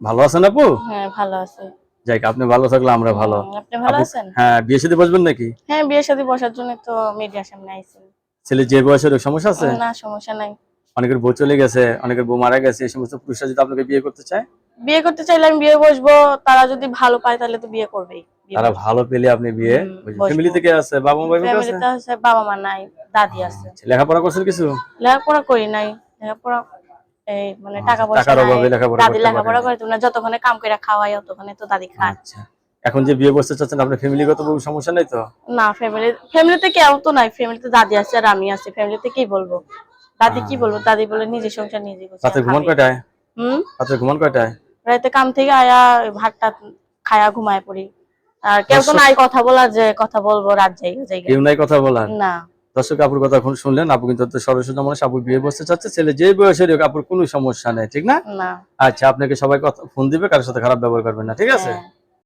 ভালো আছেন আপু? হ্যাঁ ভালো আছে। যাই আপনি ভালো থাকলে আমরা ভালো। আপনি ভালো আপু আছেন? হ্যাঁ, বিয়ে শাদী বসবেন নাকি? হ্যাঁ বিয়ে শাদী বসার জন্য তো মিডিয়ার সামনে আইছি। ছেলে যে বয়সের সমস্যা আছে? না সমস্যা নাই। অনেকের বউ চলে গেছে, অনেকের বউ মারা গেছে, এই সমস্ত পুরুষরা যদি আপনাকে বিয়ে করতে চায়? বিয়ে করতে চাইলে আমি বিয়ে বসবো, তারা যদি ভালো পায় তাহলে তো বিয়ে করবেই। তারা ভালো পেলে আপনি বিয়ে বসবেন। ফ্যামিলি থেকে আছে, বাবা মা ভাই আছে? ফ্যামিলিতে আছে, বাবা মা নাই, দাদি আছে। লেখাপড়া করছেন কিছু? লেখাপড়া করি নাই। লেখাপড়া এই মানে টাকা পয়সা টাকার নাই। অভাবে লেখাপড়া দাদি করতে পারেন লেখাপড়া নাই। করে তোমরা যতক্ষণে কাম করে খাওয়াই ততক্ষণে তো দাদি খায়। আচ্ছা, এখন যে বিয়ে বসতে চাচ্ছেন আপনার ফ্যামিলিগত কোনো সমস্যা নাই তো? না ফ্যামিলিতে কেউ তো নাই, ফ্যামিলিতে দাদি আছে আর আমি আছি। ফ্যামিলিতে কি বলবো, দাদি কি বলবো, দাদি বলে নিজে সংসার নিজে করছে। রাতে ঘুমান কয়টায়? রাতে ঘুমান কয়টায়? রাতে কাম থেকে আয়া ভাতটা খায়া ঘুমায় পড়ি। আর কেউ তো নাই কথা বলার, যে কথা বলবো রাত জায়গা কেউ নাই কথা বলার? না। দর্শক আপুর কথা শুনলেন, আপু কিন্তু সরস্বতী মানুষ, আপু বিয়ে বসতে চাচ্ছে, ছেলে যে বয়সের হোক আপুর কোনো সমস্যা নেই, ঠিক না? না। আচ্ছা, আপনাকে সবাই কথা ফোন দিবে, কারোর সাথে খারাপ ব্যবহার করবেন না, ঠিক আছে?